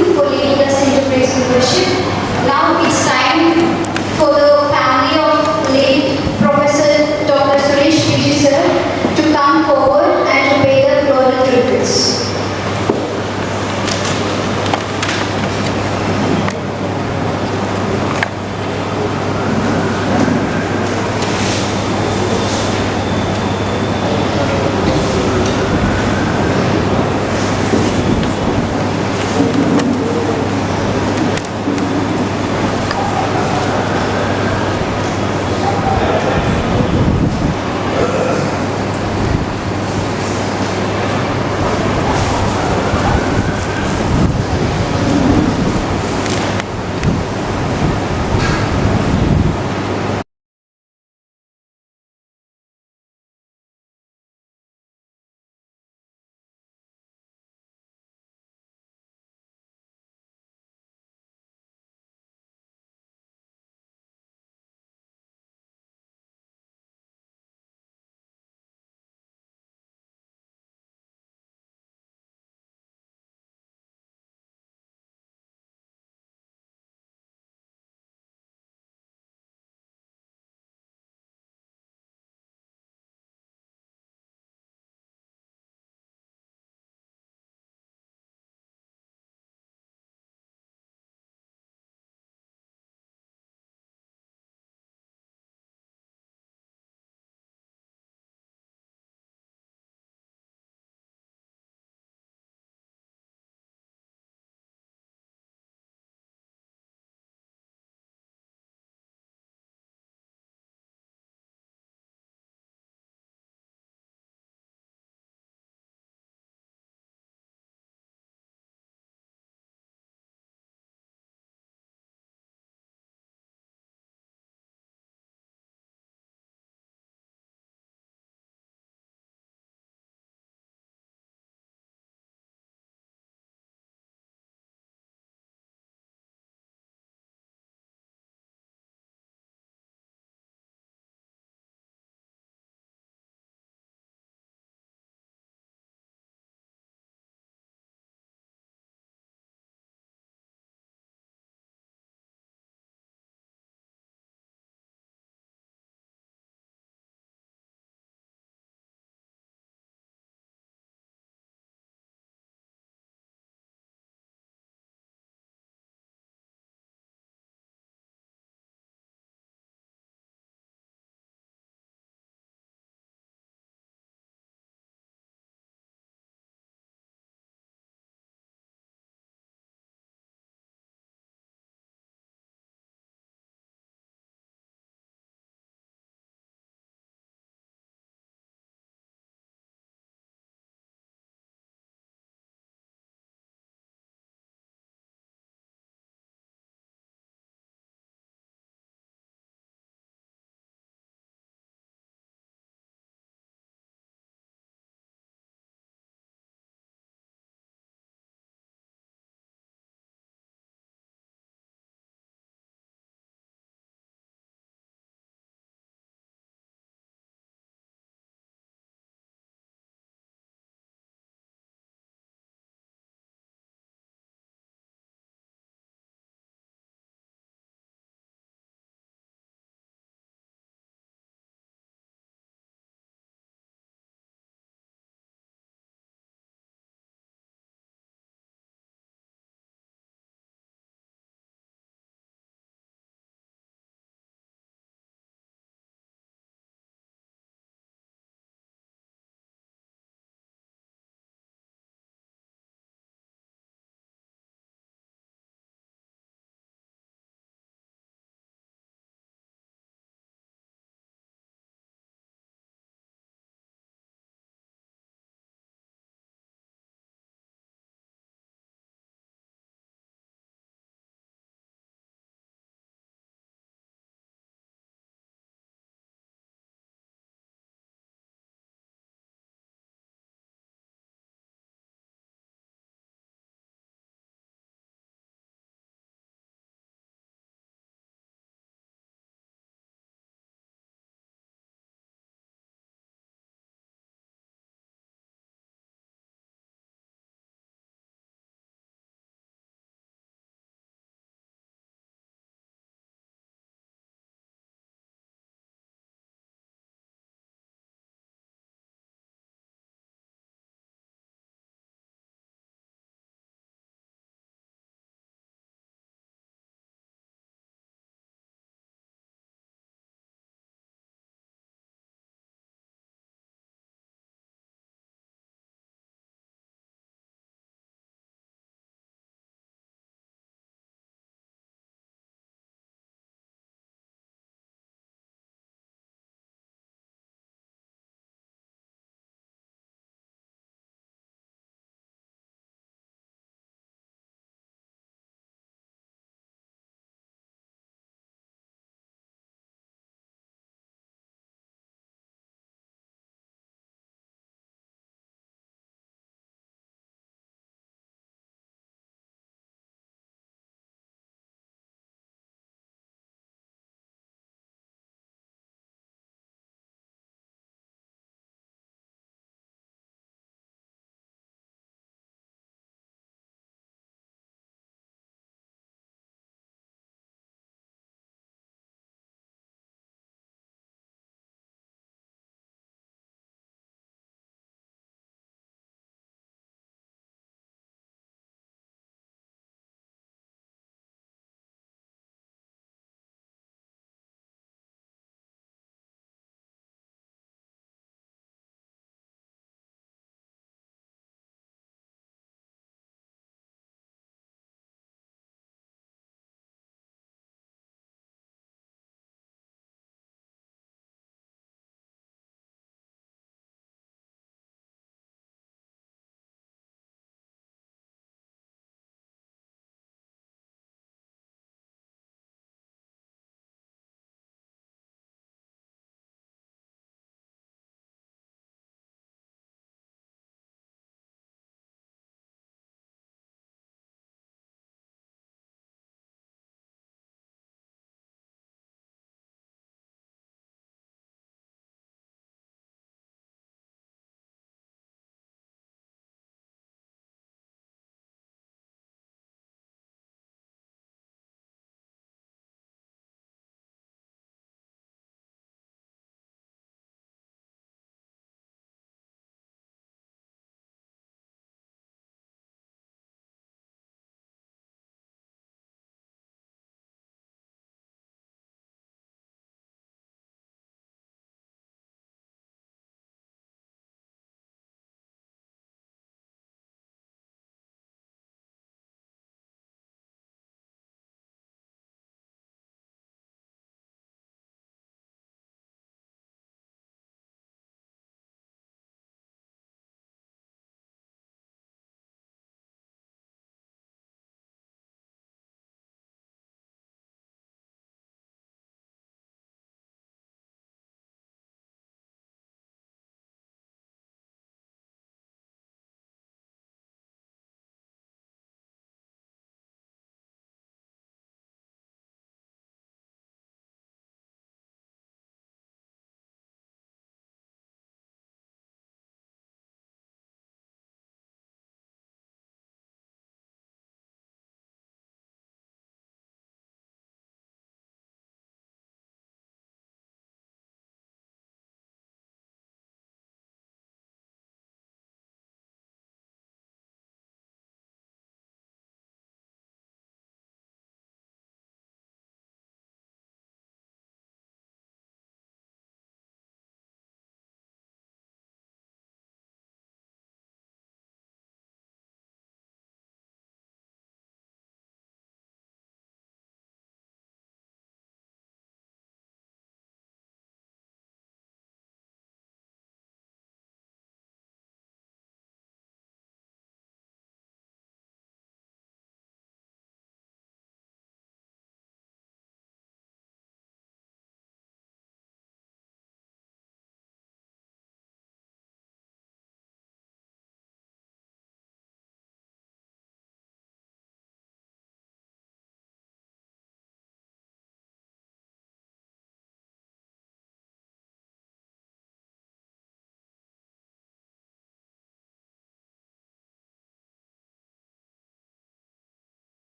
you for leading us into praise and worship. Now it's time for the family of late Professor Dr. Suresh Babu sir to come forward and to pay the floral tributes.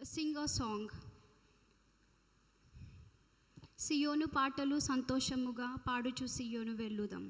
sing a song. సియోను పాటలు సంతోషముగా పాడుచు సియోను వెళ్ళుదాం.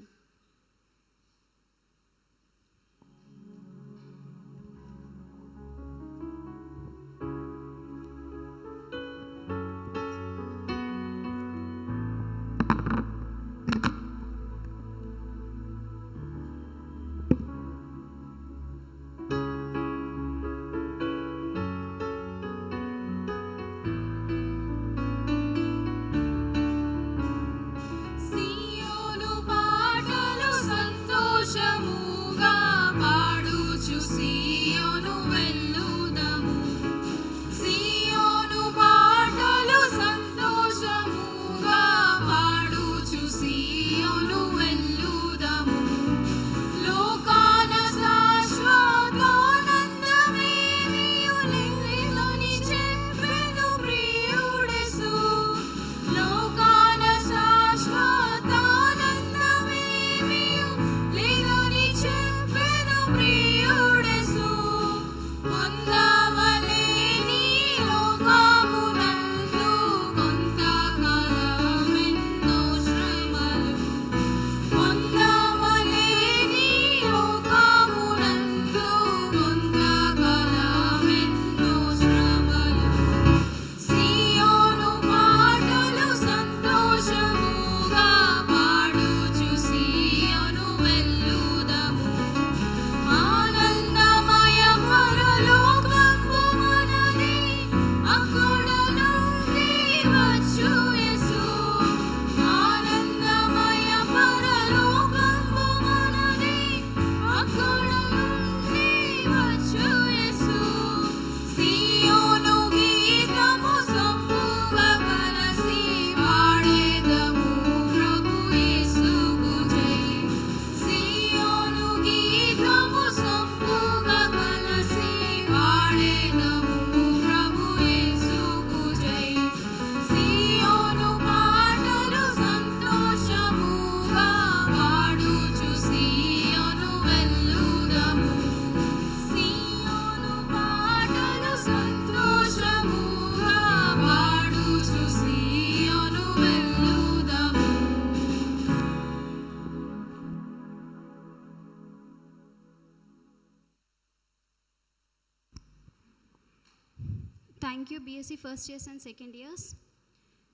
Thank you, BSc first years and second years.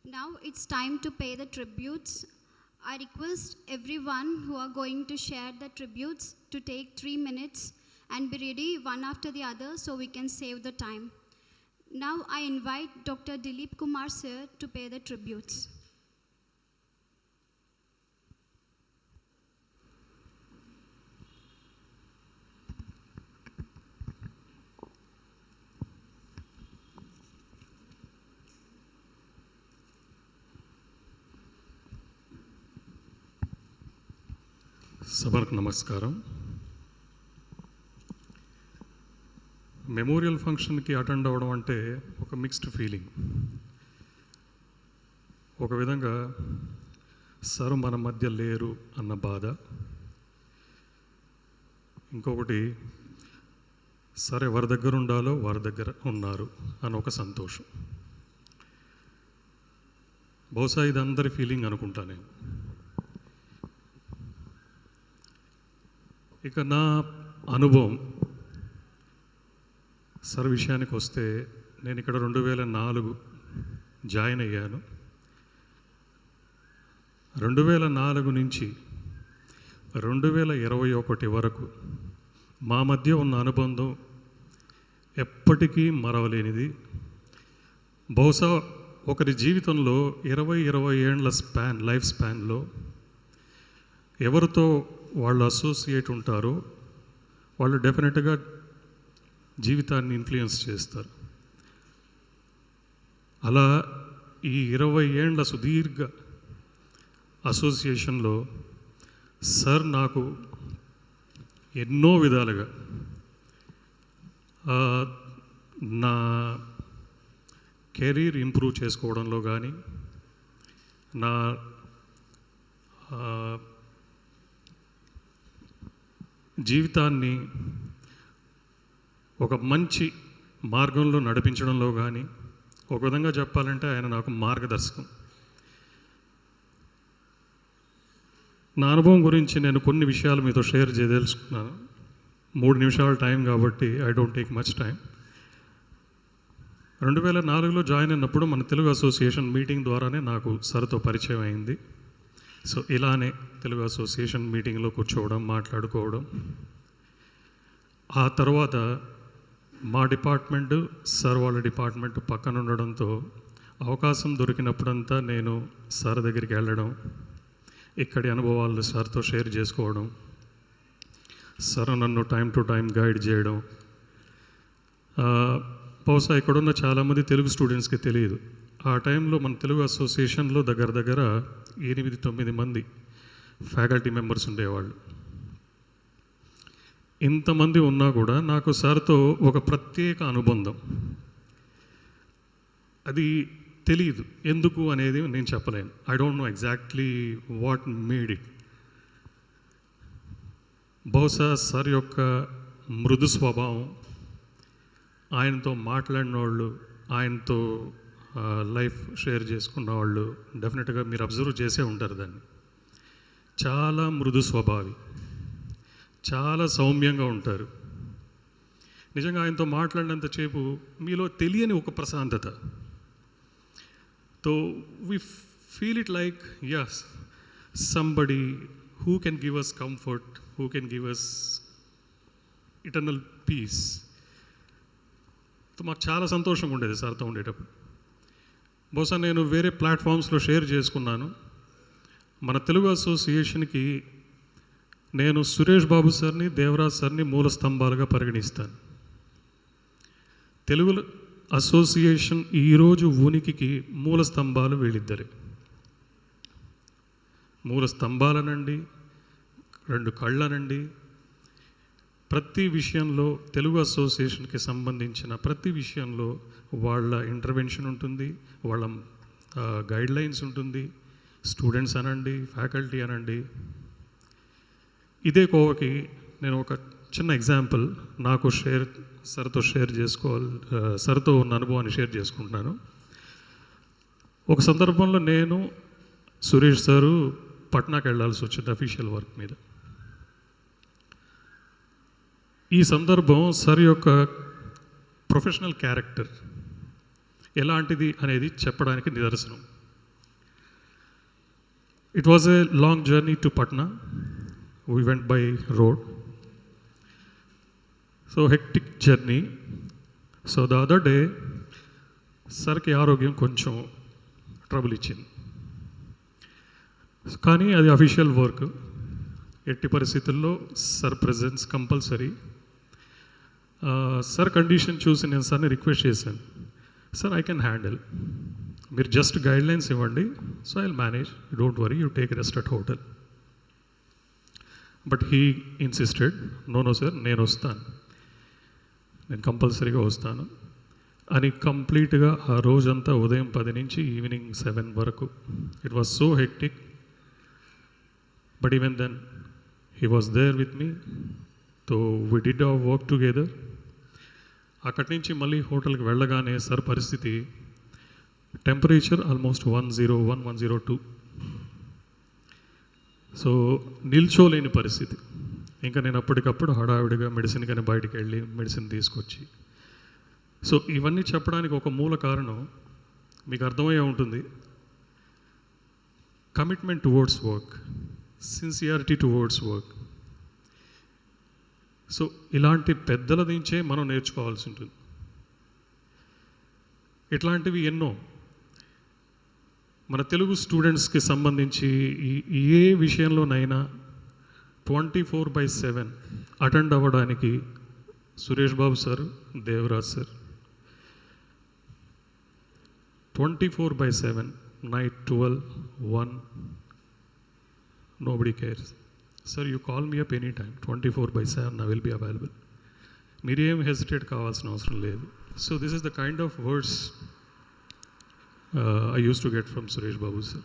Now it's time to pay the tributes. I request everyone who are going to share the tributes to take 3 minutes and be ready one after the other so we can save the time. Now I invite Dr. Dilip Kumar sir to pay the tributes. సభకు నమస్కారం. Memorial ఫంక్షన్కి attend అవ్వడం అంటే ఒక mixed feeling. ఒక విధంగా sir మన మధ్య లేరు అన్న బాధ, ఇంకొకటి సార్ ఎవరి దగ్గర ఉండాలో వారి దగ్గర ఉన్నారు అని ఒక సంతోషం. బహుశా ఇది అందరి ఫీలింగ్ అనుకుంటా నేను. ఇక నా అనుభవం సార్ విషయానికి వస్తే, నేను ఇక్కడ 2004 జాయిన్ అయ్యాను. 2004 నుంచి 2021 వరకు మా మధ్య ఉన్న అనుబంధం ఎప్పటికీ మరవలేనిది. బహుశా ఒకరి జీవితంలో 20 ఏళ్ళ లైఫ్ స్పాన్లో ఎవరితో వాళ్ళు అసోసియేట్ ఉంటారో వాళ్ళు డెఫినెట్గా జీవితాన్ని ఇన్ఫ్లుయెన్స్ చేస్తారు. అలా ఈ 20 ఏళ్ళ సుదీర్ఘ అసోసియేషన్లో సార్ నాకు ఎన్నో విధాలుగా నా కెరీర్ ఇంప్రూవ్ చేసుకోవడంలో కానీ, నా జీవితాన్ని ఒక మంచి మార్గంలో నడిపించడంలో కానీ, ఒక విధంగా చెప్పాలంటే ఆయన నాకు మార్గదర్శకం. నా అనుభవం గురించి నేను కొన్ని విషయాలు మీతో షేర్ చేయదలుచుకున్నాను. 3 నిమిషాల టైం కాబట్టి I don't take much time. 2004లో జాయిన్ అయినప్పుడు మన తెలుగు అసోసియేషన్ మీటింగ్ ద్వారానే నాకు సార్తో పరిచయం అయింది. సో ఇలానే తెలుగు అసోసియేషన్ మీటింగ్లో కూర్చోవడం, మాట్లాడుకోవడం. ఆ తర్వాత మా డిపార్ట్మెంటు సార్ వాళ్ళ డిపార్ట్మెంట్ పక్కన ఉండడంతో అవకాశం దొరికినప్పుడంతా నేను సార్ దగ్గరికి వెళ్ళడం, ఇక్కడి అనుభవాలు సార్తో షేర్ చేసుకోవడం, సార్ నన్ను టైం టు టైం గైడ్ చేయడం. బహుశా ఇక్కడున్న చాలామంది తెలుగు స్టూడెంట్స్కి తెలియదు, ఆ టైంలో మన తెలుగు అసోసియేషన్లో దగ్గర 8-9 మంది ఫ్యాకల్టీ మెంబర్స్ ఉండేవాళ్ళు. ఇంతమంది ఉన్నా కూడా నాకు సార్తో ఒక ప్రత్యేక అనుబంధం. అది తెలియదు ఎందుకు అనేది నేను చెప్పలేను. I don't know exactly what made it. బహుశా సార్ యొక్క మృదు స్వభావం, ఆయనతో మాట్లాడిన వాళ్ళు, ఆయనతో లైఫ్ షేర్ చేసుకున్న వాళ్ళు డెఫినెట్గా మీరు అబ్జర్వ్ చేసే ఉంటారు దాన్ని. చాలా మృదు స్వభావి, చాలా సౌమ్యంగా ఉంటారు. నిజంగా ఆయనతో మాట్లాడినంతసేపు మీలో తెలియని ఒక ప్రశాంతత. Though we feel it like yes, somebody who can give us comfort, who can give us eternal peace. మాకు చాలా సంతోషంగా ఉండేది సార్తో ఉండేటప్పుడు. బహుశా నేను వేరే ప్లాట్ఫామ్స్లో షేర్ చేసుకున్నాను. మన తెలుగు అసోసియేషన్కి నేను సురేష్ బాబు సార్ని, దేవరాజ్ సార్ని మూల స్తంభాలుగా పరిగణిస్తాను. తెలుగు అసోసియేషన్ ఈరోజు ఉనికికి మూల స్తంభాలు వీళ్ళిద్దరే. మూల స్తంభాలనండి, 2 కళ్ళనండి. ప్రతి విషయంలో తెలుగు అసోసియేషన్కి సంబంధించిన ప్రతి విషయంలో వాళ్ళ ఇంటర్వెన్షన్ ఉంటుంది, వాళ్ళ గైడ్లైన్స్ ఉంటుంది. స్టూడెంట్స్ అనండి, ఫ్యాకల్టీ అనండి. ఇదే కోవకి నేను ఒక చిన్న ఎగ్జాంపుల్ నాకు సార్తో షేర్ చేసుకోవాలి, సార్తో ఉన్న అనుభవాన్ని షేర్ చేసుకుంటున్నాను. ఒక సందర్భంలో నేను సురేష్ సారు పట్నాకి వెళ్ళాల్సి వచ్చింది అఫీషియల్ వర్క్ మీద. ఈ సందర్భం సార్ యొక్క ప్రొఫెషనల్ క్యారెక్టర్ ఎలాంటిది అనేది చెప్పడానికి నిదర్శనం. It was a long journey to Patna. We went by road. So hectic journey. So the other day సార్కి ఆరోగ్యం కొంచెం ట్రబుల్ ఇచ్చింది. కానీ అది అఫీషియల్ వర్క్, ఎట్టి పరిస్థితుల్లో sir presence compulsory. Sir condition చూసి నేను సార్ని రిక్వెస్ట్ చేశాను, సార్ ఐ కెన్ హ్యాండిల్, మీరు జస్ట్ గైడ్లైన్స్ ఇవ్వండి, so I will manage, don't worry, you take rest at hotel. But he insisted, no sir నేను వస్తాను, నేను కంపల్సరీగా వస్తాను అని. కంప్లీట్గా ఆ రోజంతా ఉదయం 10 నుంచి ఈవినింగ్ 7 వరకు it was so hectic. But even then he was there with me. So we did our work together. అక్కడి నుంచి మళ్ళీ హోటల్కి వెళ్ళగానే సార్ పరిస్థితి, టెంపరేచర్ ఆల్మోస్ట్ 101, 102. సో నిల్చోలేని పరిస్థితి. ఇంకా నేను అప్పటికప్పుడు హడావిడిగా మెడిసిన్ కానీ బయటికి వెళ్ళి మెడిసిన్ తీసుకొచ్చి. సో ఇవన్నీ చెప్పడానికి ఒక మూల కారణం మీకు అర్థమయ్యే ఉంటుంది. Commitment towards work, sincerity towards work. So ఇలాంటి పెద్దల నుంచే మనం నేర్చుకోవాల్సి ఉంటుంది. ఇట్లాంటివి ఎన్నో మన తెలుగు స్టూడెంట్స్కి సంబంధించి ఏ విషయంలోనైనా 24/7 అటెండ్ అవ్వడానికి Suresh Babu sir, Devaraj sir 24/7, night 12, 1, nobody cares. Sir, you call me up anytime, 24/7 I will be available. మీరేం హెసిటేట్ కావాల్సిన అవసరం లేదు. So this is the kind of words I used to get from Suresh Babu sir.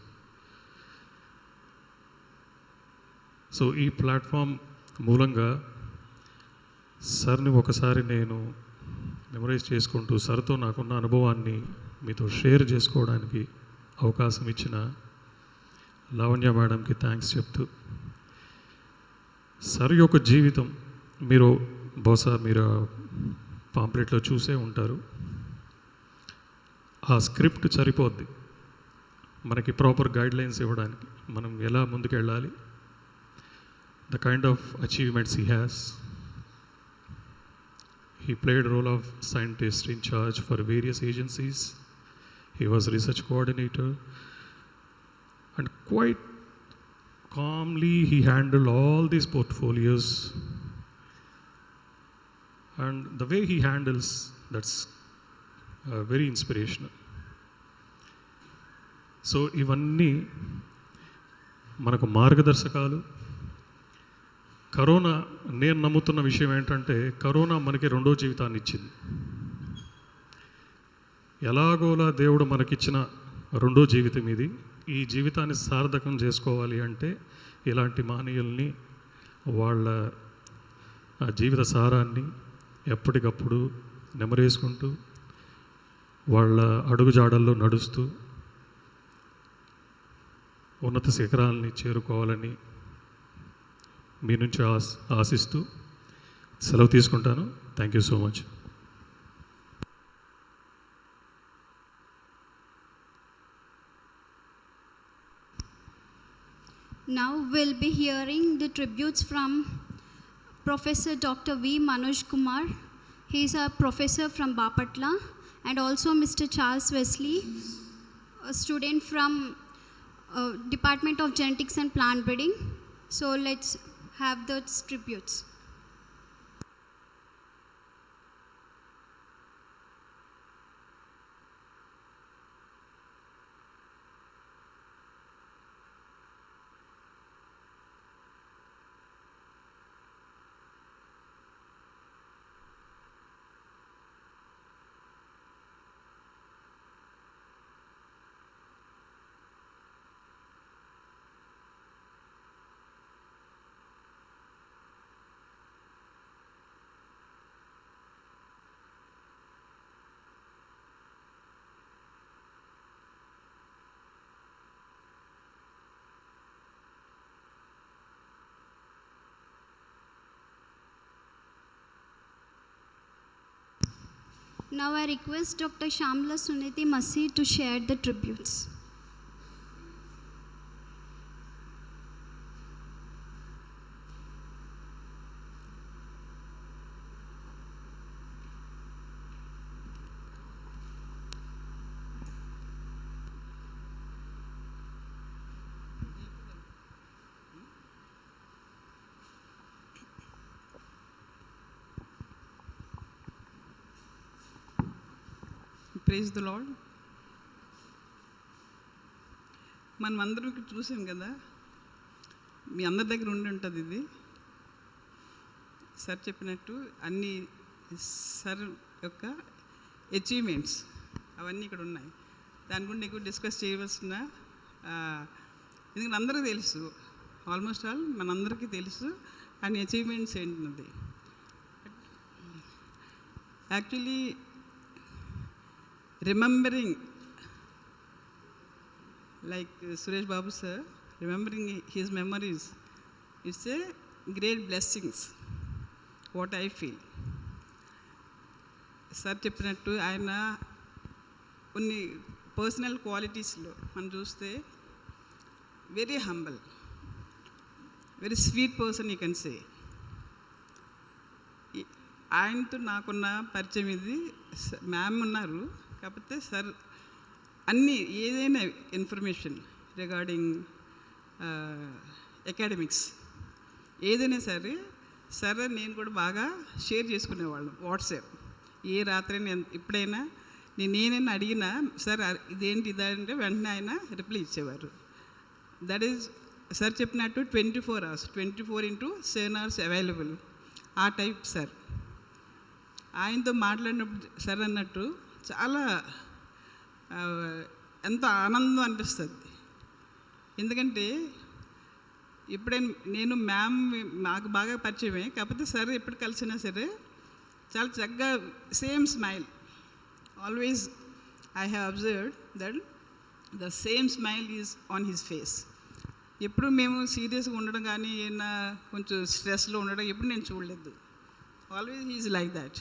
So ఈ platform మూలంగా సార్ని ఒకసారి నేను memorise చేసుకుంటూ సార్తో నాకున్న అనుభవాన్ని మీతో షేర్ చేసుకోవడానికి అవకాశం ఇచ్చిన లావణ్య మేడంకి థ్యాంక్స్ చెప్తూ, సార్ యొక్క జీవితం బహుశా మీరు పాంప్లెట్లో చూసే ఉంటారు. ఆ స్క్రిప్ట్ సరిపోద్ది మనకి ప్రాపర్ గైడ్లైన్స్ ఇవ్వడానికి, మనం ఎలా ముందుకెళ్ళాలి, the kind of achievements he has. He played role of scientist in charge for various agencies. He was research coordinator, and quite calmly he handled all these portfolios. And the way he handles, that's very inspirational. So ఇవన్నీ మనకు మార్గదర్శకాలు. Corona, నేను నమ్ముతున్న విషయం ఏంటంటే corona మనకి రెండో జీవితాన్ని ఇచ్చింది. ఎలాగోలా దేవుడు మనకిచ్చిన రెండో జీవితం ఇది. ఈ జీవితాన్ని సార్థకం చేసుకోవాలి అంటే ఇలాంటి మహనీయుల్ని, వాళ్ళ జీవిత సారాన్ని ఎప్పటికప్పుడు నెమరేసుకుంటూ వాళ్ళ అడుగుజాడల్లో నడుస్తూ ఉన్నత శిఖరాలని చేరుకోవాలని మీ నుంచి ఆశిస్తూ సెలవు తీసుకుంటాను. Thank you so much. Now we'll be hearing the tributes from Prof.Dr. V. Manoj Kumar. He is a professor from Bapatla, and also Mr. Charles Wesley, a student from Department of Genetics and Plant Breeding. So let's have those tributes. Now I request Dr. Shamla Suniti Masi to share the tributes. Praise the Lord. మనం అందరం చూసాం కదా, మీ అందరి దగ్గర ఉండి ఉంటుంది ఇది. Sir చెప్పినట్టు అన్ని సార్ యొక్క అచీవ్మెంట్స్ అవన్నీ ఇక్కడ ఉన్నాయి. దాని గురించి ఎక్కువ డిస్కస్ చేయవలసిన, ఎందుకంటే అందరికీ తెలుసు, ఆల్మోస్ట్ ఆల్ మనందరికీ తెలుసు అన్ని అచీవ్మెంట్స్ ఏంటన్నది. Actually remembering, like Suresh Babu sir, remembering his memories, it's a great blessings, what I feel. Sir చెప్పినట్టు ఆయన కొన్ని పర్సనల్ క్వాలిటీస్లో మనం చూస్తే very humble, very sweet person you can సే. ఆయనతో నాకున్న పరిచయం ఇది. మ్యామ్ ఉన్నారు, కాకపోతే సార్ అన్నీ ఏదైనా ఇన్ఫర్మేషన్ రిగార్డింగ్ అకాడమిక్స్ ఏదైనా సరే సార్ నేను కూడా బాగా షేర్ చేసుకునేవాళ్ళం. వాట్సాప్ ఏ రాత్రి ఎప్పుడైనా నేనైనా అడిగినా సార్ ఇదేంటి ఇదంటే వెంటనే ఆయన రిప్లై ఇచ్చేవారు. దట్ ఈజ్ సార్ చెప్పినట్టు 24 hours 24/7 hours అవైలబుల్, ఆ టైప్ సార్. ఆయనతో మాట్లాడినప్పుడు సార్ అన్నట్టు చాలా ఎంతో ఆనందం అనిపిస్తుంది. ఎందుకంటే ఎప్పుడైనా నేను మ్యామ్ నాకు బాగా పరిచయమే, కాకపోతే సార్ ఎప్పుడు కలిసినా సరే చాలా చక్కగా same smile. Always I have observed that the same smile is on his face. ఎప్పుడు మేము సీరియస్గా ఉండడం కానీ ఏమైనా కొంచెం స్ట్రెస్లో ఉండడం ఎప్పుడు నేను చూడలేదు. Always he is like that.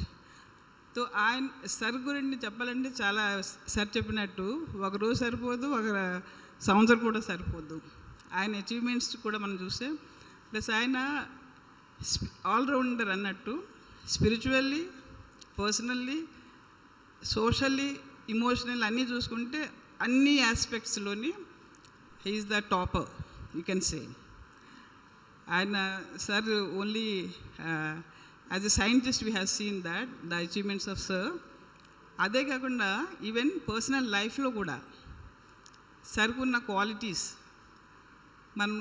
So ఆయన సార్ గురించి చెప్పాలంటే చాలా సార్ చెప్పినట్టు ఒకరోజు సరిపోదు, ఒక సంవత్సరం కూడా సరిపోదు. ఆయన అచీవ్మెంట్స్ కూడా మనం చూస్తే ప్లస్ ఆయన ఆల్రౌండర్ అన్నట్టు స్పిరిచువల్లీ, పర్సనల్లీ, సోషల్లీ, ఇమోషనల్ అన్నీ చూసుకుంటే అన్ని ఆస్పెక్ట్స్లోని he is the topper you can say. ఆయన sir only as a scientist we have seen that the achievements of sir. అదే కాకుండా ఈవెన్ పర్సనల్ లైఫ్లో కూడా సరుకున్న క్వాలిటీస్ మనం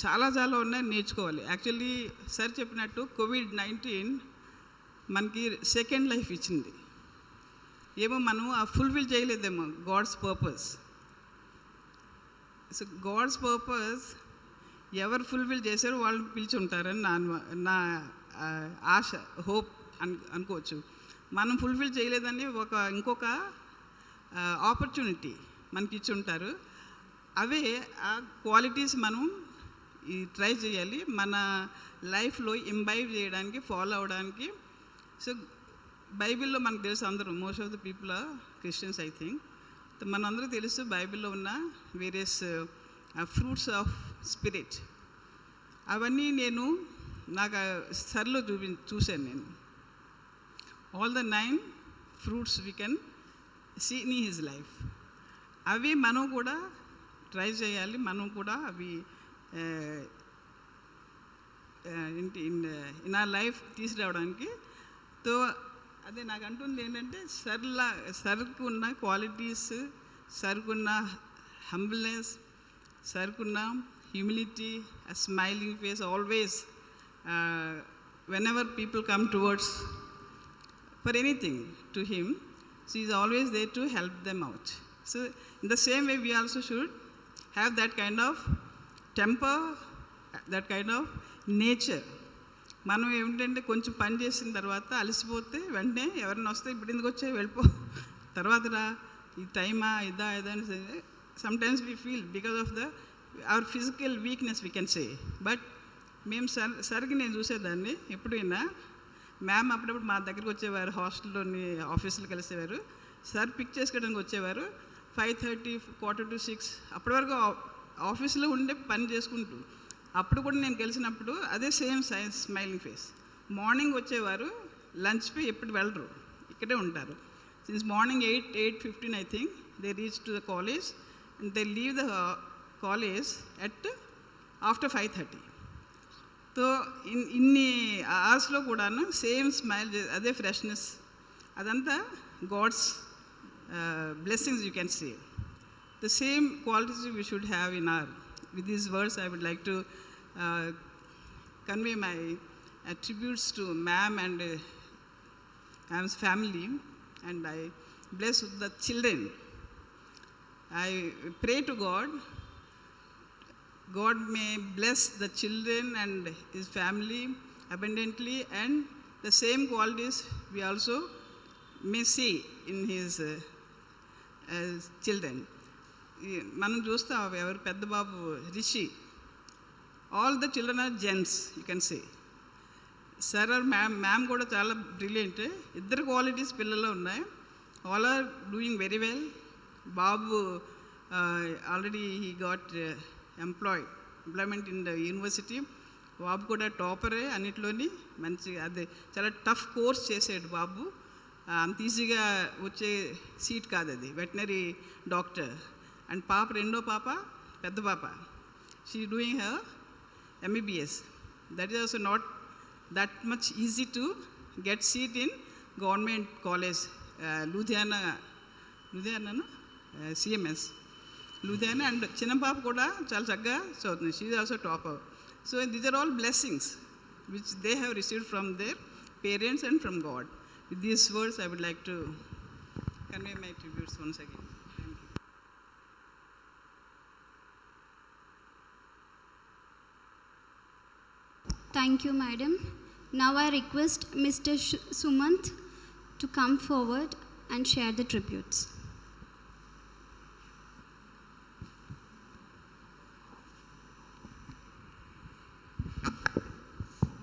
చాలా చాలా ఉన్నాయి, నేర్చుకోవాలి. యాక్చువల్లీ సార్ చెప్పినట్టు కోవిడ్-19 మనకి సెకండ్ లైఫ్ ఇచ్చింది. ఏమో మనం ఆ ఫుల్ఫిల్ చేయలేదేమో God's purpose. So God's purpose ఎవరు ఫుల్ఫిల్ చేశారో వాళ్ళు పిలిచి ఉంటారని నా ఆశ, హోప్ అనుకోవచ్చు. మనం ఫుల్ఫిల్ చేయలేదని ఇంకొక ఆపర్చునిటీ మనకి ఇచ్చి ఉంటారు. అవే ఆ క్వాలిటీస్ మనం ట్రై చేయాలి మన లైఫ్లో ఇంబైబ్ చేయడానికి, ఫాలో అవ్వడానికి. సో బైబిల్లో మనకు తెలుసు, అందరూ most of the people are Christians I think. మనందరూ తెలుసు బైబిల్లో ఉన్న వేరియస్ ఫ్రూట్స్ ఆఫ్ స్పిరిట్. అవన్నీ నేను నాకు సర్లో చూశాను నేను. All the 9 fruits we can see in his life. అవి మనం కూడా ట్రై చేయాలి, మనం కూడా అవి ఇన్ ఆ లైఫ్ తీసుకురావడానికి. సో అదే నాకు అంటుంది ఏంటంటే సరుకు ఉన్న క్వాలిటీస్, సరుకున్న హంబుల్నెస్, సరుకున్న humility, a smiling face always, whenever people come towards for anything to him, she is always there to help them out. So in the same way we also should have that kind of temper, that kind of nature. మనం ఏమిటంటే కొంచెం పని చేసిన తర్వాత అలసిపోతే వెంటనే ఎవరైనా వస్తే ఇప్పుడు ఎందుకు వచ్చే వెళ్ళిపో, తర్వాత రా, ఈ టైమా ఇదా అని sometimes we feel because of the our physical weakness we can say. But మేము సరికి నేను చూసేదాన్ని ఎప్పుడైనా మ్యామ్ అప్పుడప్పుడు మా దగ్గరికి వచ్చేవారు, హాస్టల్లోని ఆఫీసులు కలిసేవారు. సార్ పిక్ చేసుకోవడానికి వచ్చేవారు 5:30, 5:45 అప్పటి వరకు ఆఫీస్లో ఉండే పని చేసుకుంటూ. అప్పుడు కూడా నేను కలిసినప్పుడు అదే సేమ్ స్మైలింగ్ ఫేస్. మార్నింగ్ వచ్చేవారు, లంచ్పై ఎప్పుడు వెళ్ళరు, ఇక్కడే ఉంటారు. Since morning 8:15 I think they reach to the college and they leave the college at after 5:30. So ఇన్ని అవర్స్లో కూడాను సేమ్ స్మైల్, అదే ఫ్రెష్నెస్, అదంతా God's blessings you can say. The same qualities we should have in our. With these words I would like to convey my tributes to ma'am and ma'am's family, and I bless the children. I pray to God may bless the children and his family abundantly, and the same qualities we also may see in his children. మనం చూస్తాం ఎవరు పెద్ద బాబు Rishi, all the children are gents you can say. Sir or ma'am కూడా చాలా brilliant. ఇద్దరు qualities పిల్లల్లో ఉన్నాయి. All are doing very well. బాబు already he got employment in the university. బాబు కూడా టాపరే అన్నిట్లోని, మంచి అదే చాలా టఫ్ కోర్స్ చేసాడు బాబు. అంత ఈజీగా వచ్చే సీట్ కాదు అది, వెటనరీ డాక్టర్. అండ్ పాప, రెండో పాప, పెద్ద పాప, she doing her MBBS. That is also not that much easy to get seat in government college Ludhiana CMS Ludhiana. And చిన్న పాప కూడా చాలా చక్కగా చదువుతుంది. She is also topper. So these are all blessings which they have received from their parents and from God. With these words, I would like to convey my tributes once again. Thank you. Thank you, madam. Now I request Mr. Sumant to come forward and share the tributes.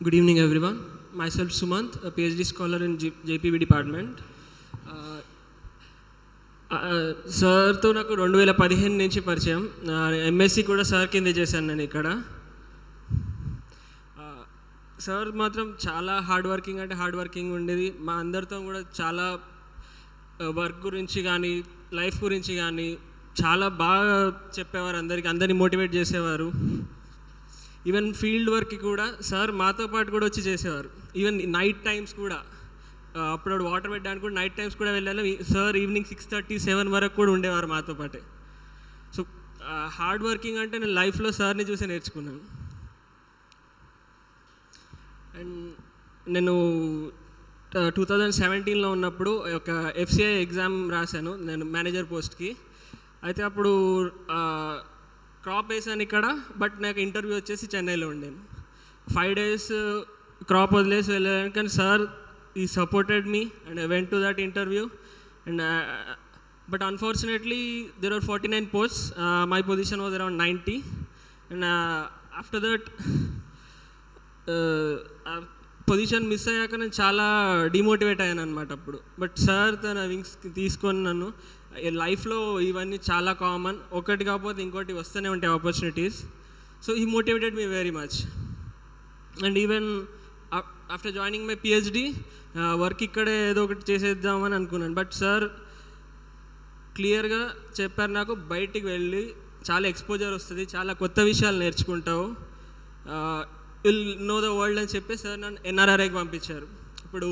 Good evening, everyone. Myself Sumant, a PhD scholar in JPB department. సార్తో నాకు 2015 నుంచి పరిచయం. MSc కూడా sir కింద చేశాను నేను ఇక్కడ. Sir మాత్రం చాలా హార్డ్ వర్కింగ్ ఉండేది. మా అందరితో కూడా చాలా వర్క్ గురించి కానీ లైఫ్ గురించి కానీ చాలా బాగా చెప్పేవారు. అందరినీ మోటివేట్ చేసేవారు. ఈవెన్ ఫీల్డ్ వర్క్కి కూడా సార్ మాతో పాటు కూడా వచ్చి చేసేవారు. ఈవెన్ నైట్ టైమ్స్ కూడా అప్పుడు వాటర్ పెట్టడానికి కూడా నైట్ టైమ్స్ కూడా వెళ్ళాలి. సార్ ఈవినింగ్ 6:30, 7 వరకు కూడా ఉండేవారు మాతో పాటే. సో హార్డ్ వర్కింగ్ అంటే నేను లైఫ్లో సార్ని చూసి నేర్చుకున్నాను. అండ్ నేను 2017లో ఉన్నప్పుడు ఒక FCI ఎగ్జామ్ రాశాను నేను మేనేజర్ పోస్ట్కి. అయితే అప్పుడు క్రాప్ వేసాను ఇక్కడ, బట్ నాకు ఇంటర్వ్యూ వచ్చేసి చెన్నైలో ఉండేను. 5 days క్రాప్ వదిలేసి వెళ్ళాను. కానీ సార్ ఈ supported me and I went to that interview. And but unfortunately there are 49 posts. My position was around 90. And after that position miss అయ్యాక నేను చాలా డిమోటివేట్ అయ్యాను అనమాట అప్పుడు. బట్ సార్ తన వింగ్స్ తీసుకొని నన్ను లైఫ్లో ఇవన్నీ చాలా కామన్, ఒకటి కాకపోతే ఇంకోటి వస్తూనే ఉంటాయి opportunities. So he motivated me very much. And even after joining my PhD work ఇక్కడే ఏదో ఒకటి చేసేద్దామని అనుకున్నాను. బట్ సార్ క్లియర్గా చెప్పారు నాకు, బయటికి వెళ్ళి చాలా ఎక్స్పోజర్ వస్తుంది, చాలా కొత్త విషయాలు నేర్చుకుంటావు, విల్ నో ద వరల్డ్ అని చెప్పి సార్ నన్ను NRIకి పంపించారు. ఇప్పుడు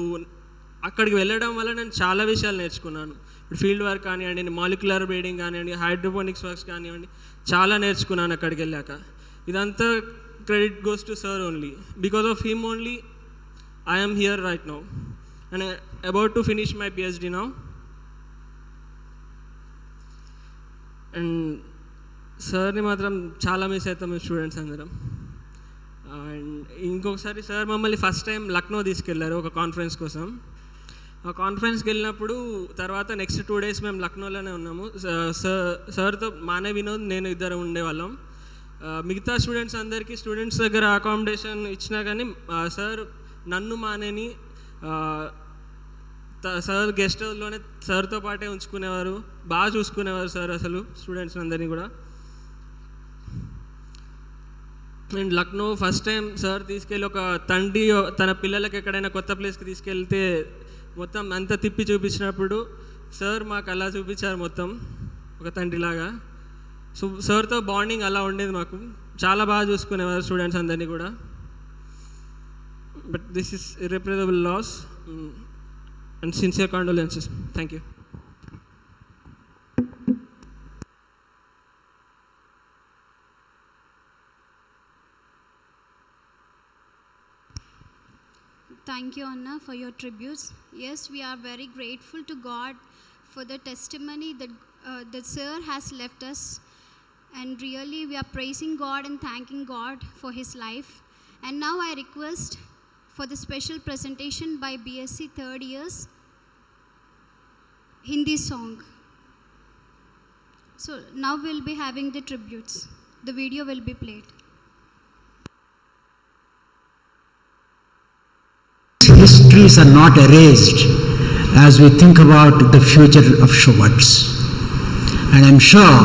అక్కడికి వెళ్ళడం వల్ల నేను చాలా విషయాలు నేర్చుకున్నాను. ఇప్పుడు ఫీల్డ్ వర్క్ కానివ్వండి, మాలిక్యులర్ బ్రీడింగ్ కానివ్వండి, హైడ్రోపోనిక్స్ వర్క్స్ కానివ్వండి, చాలా నేర్చుకున్నాను అక్కడికి వెళ్ళాక. ఇదంతా credit goes to sir only. Because of him only I am here right now and about to finish my PhD now. And సార్ని మాత్రం చాలా మిస్ అవుతాం స్టూడెంట్స్ అందరం. అండ్ ఇంకొకసారి సార్ మమ్మల్ని ఫస్ట్ టైం లక్నో తీసుకెళ్లారు ఒక కాన్ఫరెన్స్ కోసం. ఆ కాన్ఫరెన్స్కి వెళ్ళినప్పుడు తర్వాత నెక్స్ట్ 2 days మేము లక్నోలోనే ఉన్నాము. సార్తో మానే వినోద్ నేను ఇద్దరు ఉండేవాళ్ళం. మిగతా స్టూడెంట్స్ దగ్గర అకామిడేషన్ ఇచ్చినా కానీ సార్ నన్ను మానేని సార్ గెస్ట్ హౌస్లోనే సార్తో పాటే ఉంచుకునేవారు, బాగా చూసుకునేవారు సార్ అసలు స్టూడెంట్స్ అందరినీ కూడా. And Lucknow first time sir తీసుకెళ్ళి ఒక తండ్రి తన పిల్లలకి ఎక్కడైనా కొత్త ప్లేస్కి తీసుకెళ్తే మొత్తం అంతా తిప్పి చూపించినప్పుడు సార్ మాకు అలా చూపించారు మొత్తం ఒక తండ్రిలాగా. సో సార్తో బాండింగ్ అలా ఉండేది మాకు, చాలా బాగా చూసుకునేవారు స్టూడెంట్స్ అందరినీ కూడా. But this is irreparable loss and sincere condolences. Thank you. Thank you, Anna, for your tributes. Yes, we are very grateful to God for the testimony that Sir has left us. And really, we are praising God and thanking God for his life. And now I request for the special presentation by BSc 3rd years Hindi song. So now we'll be having the tributes. The video will be played. Histories are not erased as we think about the future of Schwartz. And I'm sure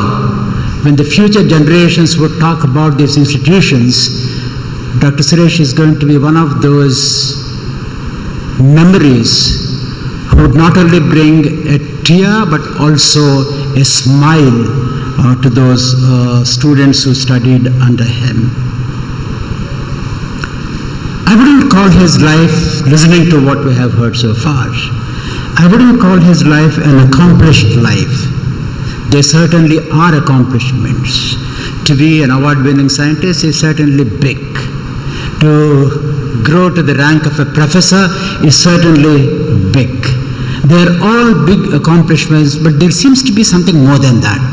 when the future generations would talk about these institutions, Dr. Suresh is going to be one of those memories who would not only bring a tear but also a smile to those students who studied under him. I wouldn't call his life, listening to what we have heard so far, I wouldn't call his life an accomplished life. There certainly are accomplishments. To be an award-winning scientist is certainly big. To grow to the rank of a professor is certainly big. They are all big accomplishments, but there seems to be something more than that.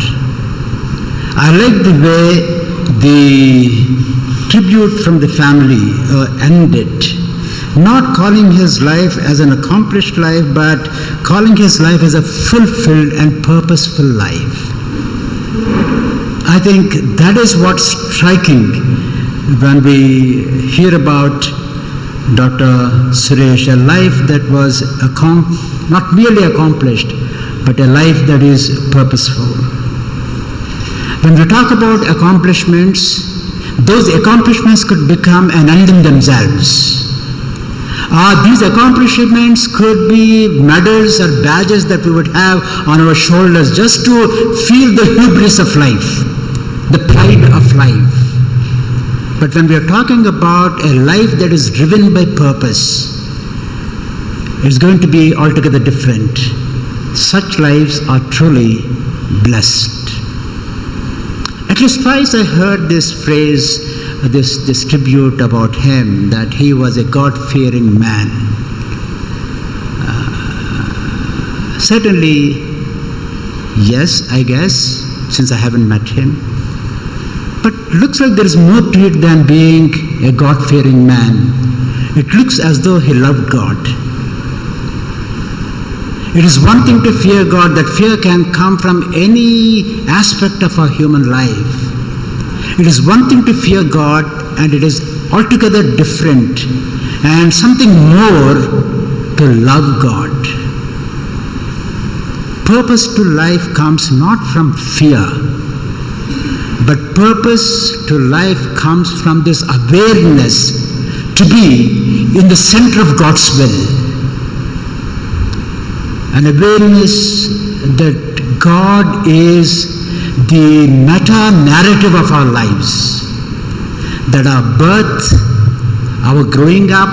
I like the way the tribute from the family ended not calling his life as an accomplished life, but calling his life as a fulfilled and purposeful life. I think that is what's striking when we hear about Dr. Suresh, a life that was not merely accomplished, but a life that is purposeful. When we talk about accomplishments, those accomplishments could become an end in themselves. These accomplishments could be medals or badges that we would have on our shoulders just to feel the hubris of life, the pride of life. But when we are talking about a life that is driven by purpose, it's going to be altogether different. Such lives are truly blessed. At least twice I heard this phrase, this tribute about him, that he was a God-fearing man. Certainly, yes, I guess, since I haven't met him. But looks like there is more to it than being a God-fearing man. It looks as though he loved God. It is one thing to fear God. That fear can come from any aspect of our human life. It is one thing to fear God, and it is altogether different and something more to love God. Purpose to life comes not from fear, but purpose to life comes from this awareness to be in the center of God's will. An awareness that God is the meta-narrative of our lives. That our birth, our growing up,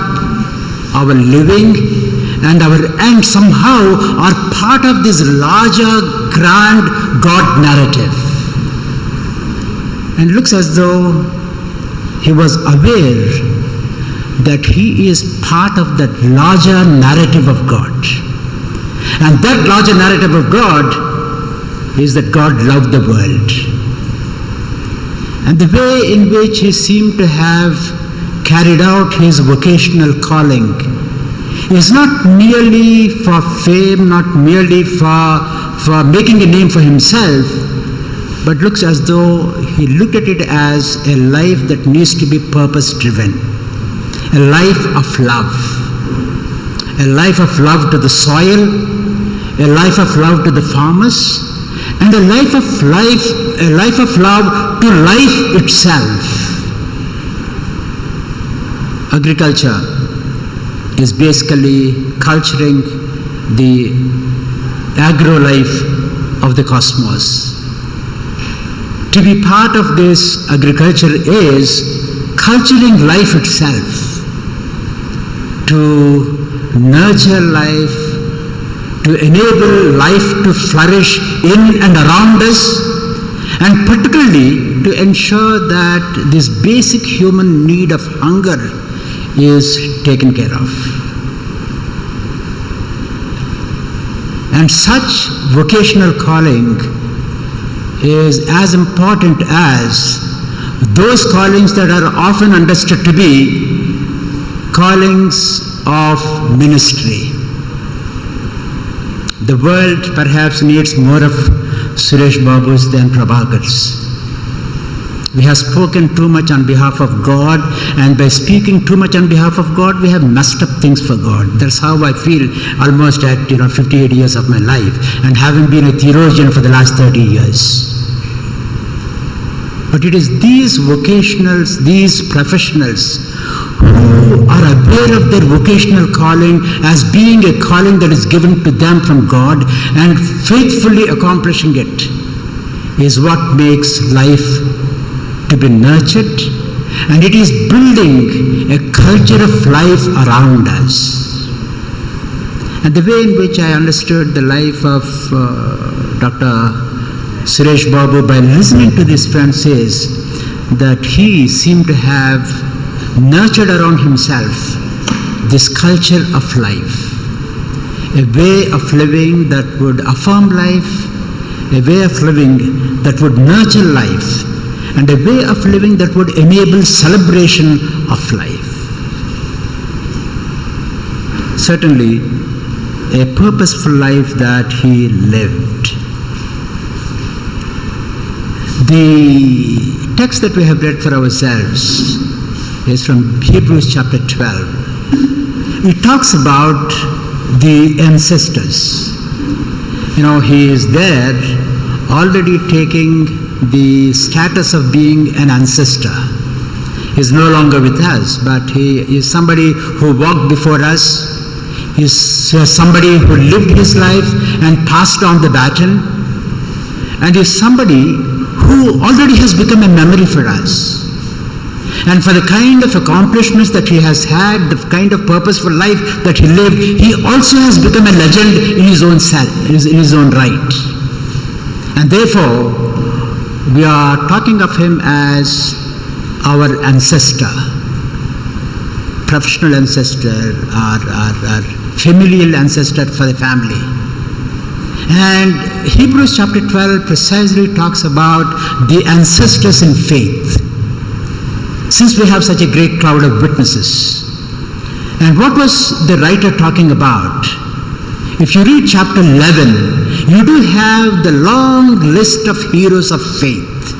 our living, and our end somehow are part of this larger, grand God narrative. And it looks as though he was aware that he is part of that larger narrative of God. And that larger narrative of God is that God loved the world. And the way in which he seemed to have carried out his vocational calling is not merely for fame, not merely for making a name for himself, but looks as though he looked at it as a life that needs to be purpose-driven, a life of love. A life of love to the soil, a life of love to the farmers, and a life of love to life itself. Agriculture is basically culturing the agro-life of the cosmos. To be part of this agriculture is culturing life itself, to nurture life, to enable life to flourish in and around us, and particularly to ensure that this basic human need of hunger is taken care of. And such vocational calling is as important as those callings that are often understood to be callings of ministry. The world perhaps needs more of Suresh Babus than Prabhakars. We have spoken too much on behalf of God, and by speaking too much on behalf of God, we have messed up things for God. That's how I feel almost at 58 years of my life, and having been a theologian for the last 30 years. But it is these vocationals, these professionals who are aware of their vocational calling as being a calling that is given to them from God and faithfully accomplishing it is what makes life to be nurtured, and it is building a culture of life around us. And the way in which I understood the life of Dr. Suresh Babu by listening to these friends is that he seemed to have nurtured around himself this culture of life, a way of living that would affirm life, a way of living that would nurture life, and a way of living that would enable celebration of life. certainly a purposeful life that he lived. The text that we have read for ourselves is from Hebrews chapter 12. It talks about the ancestors. He is there already taking the status of being an ancestor. He is no longer with us, but he is somebody who walked before us. He is somebody who lived his life and passed on the baton. And is somebody who already has become a memory for us. And for the kind of accomplishments that he has had, the kind of purposeful life that he lived, he also has become a legend in his own self, in his own right. And therefore, we are talking of him as our ancestor, professional ancestor, our familial ancestor for the family. And Hebrews chapter 12 precisely talks about the ancestors in faith, since we have such a great cloud of witnesses. And what was the writer talking about? If you read chapter 11, you do have the long list of heroes of faith,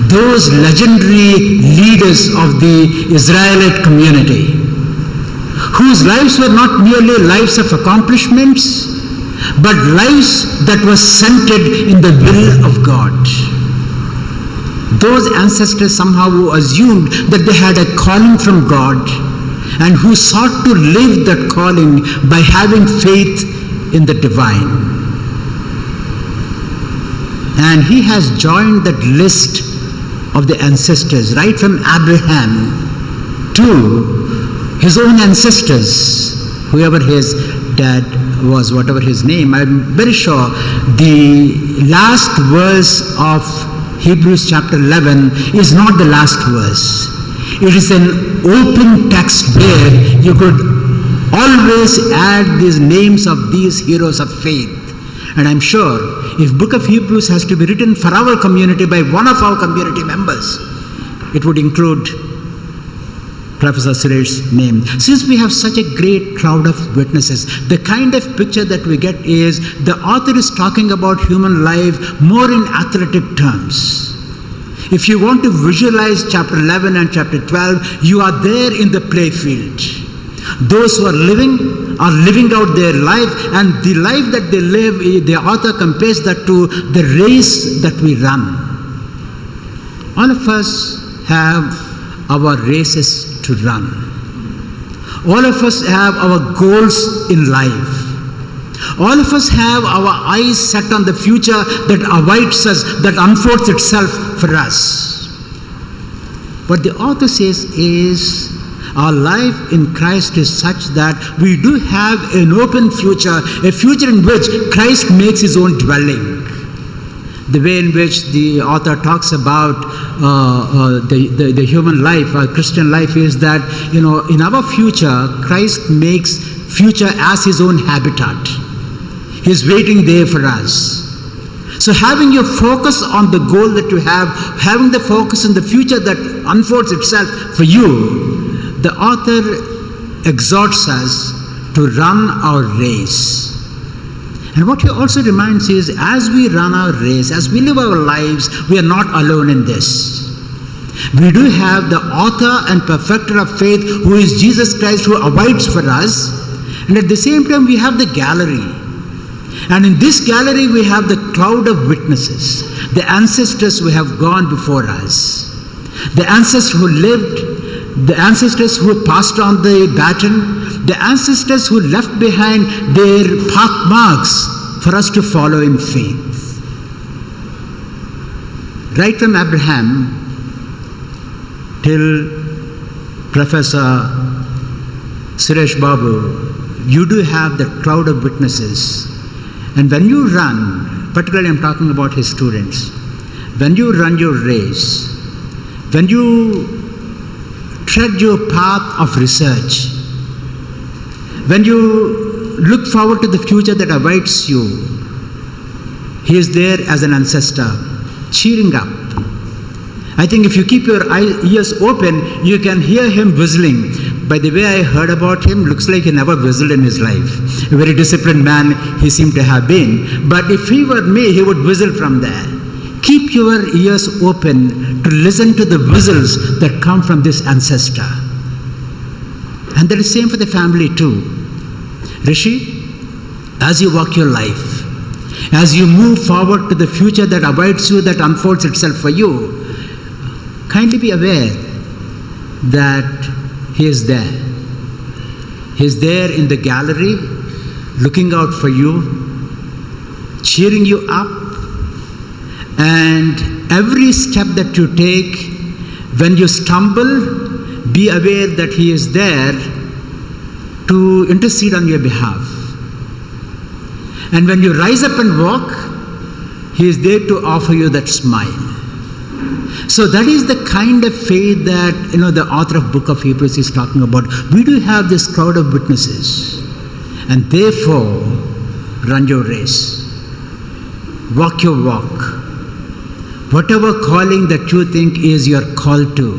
those legendary leaders of the Israelite community, whose lives were not merely lives of accomplishments, but lives that were centered in the will of God. Those ancestors somehow who assumed that they had a calling from God and who sought to live that calling by having faith in the divine. And he has joined that list of the ancestors, right from Abraham to his own ancestors, whoever his dad was, whatever his name. I'm very sure the last verse of Hebrews chapter 11 is not the last verse. It is an open text where you could always add these names of these heroes of faith. And I'm sure if book of Hebrews has to be written for our community by one of our community members, it would include Professor Suresh's name. Since we have such a great cloud of witnesses, the kind of picture that we get is the author is talking about human life more in athletic terms. If you want to visualize chapter 11 and chapter 12, you are there in the play field. Those who are living out their life, and the life that they live, the author compares that to the race that we run. All of us have our races to run. All of us have our goals in life. All of us have our eyes set on the future that awaits us, that unfolds itself for us. What the author says is, our life in Christ is such that we do have an open future, a future in which Christ makes his own dwelling. The way in which the author talks about the human life, our Christian life, is that, in our future, Christ makes future as his own habitat. He's waiting there for us. So having your focus on the goal that you have, having the focus on the future that unfolds itself for you, the author exhorts us to run our race. And what he also reminds is, as we run our race, as we live our lives, we are not alone in this. We do have the author and perfecter of faith, who is Jesus Christ, who abides for us. And at the same time, we have the gallery. And in this gallery, we have the cloud of witnesses, the ancestors who have gone before us, the ancestors who lived, the ancestors who passed on the baton, the ancestors who left behind their path marks for us to follow in faith. Right from Abraham till Professor Suresh Babu, you do have the cloud of witnesses. And when you run, particularly I'm talking about his students, when you run your race, when you tread your path of research, when you look forward to the future that awaits you, he is there as an ancestor, cheering up. I think if you keep your ears open, you can hear him whistling. by the way I heard about him, looks like he never whistled in his life. A very disciplined man he seemed to have been. But if he were me, he would whistle from there. Keep your ears open to listen to the whistles that come from this ancestor. And that is same for the family too. Rishi, as you walk your life, as you move forward to the future that awaits you, that unfolds itself for you, kindly be aware that he is there. He is there in the gallery, looking out for you, cheering you up, and every step that you take, when you stumble, be aware that he is there to intercede on your behalf. And when you rise up and walk, he is there to offer you that smile. So that is the kind of faith that, the author of Book of Hebrews is talking about. We do have this crowd of witnesses, and therefore run your race. Walk your walk. Whatever calling that you think is your call to,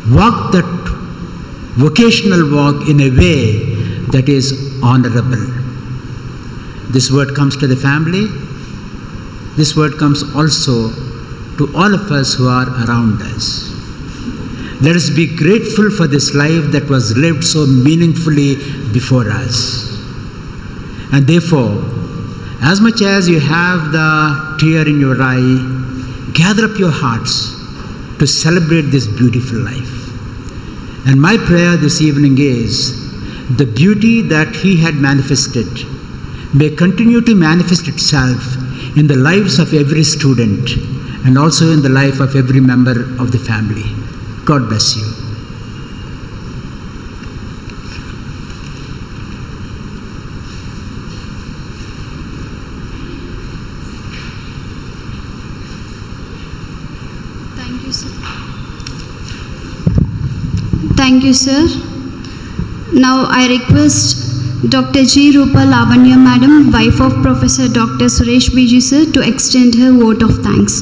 walk that vocational walk in a way that is honorable. This word comes to the family. This word comes also to all of us who are around us. Let us be grateful for this life that was lived so meaningfully before us. And therefore, as much as you have the tear in your eye, gather up your hearts to celebrate this beautiful life. And my prayer this evening is, the beauty that he had manifested may continue to manifest itself in the lives of every student and also in the life of every member of the family. God bless you. Thank you, sir. Thank you, sir. Now I request Dr. G. Rupa Lavanya Madam, wife of Prof.Dr. Suresh Babu sir, to extend her vote of thanks.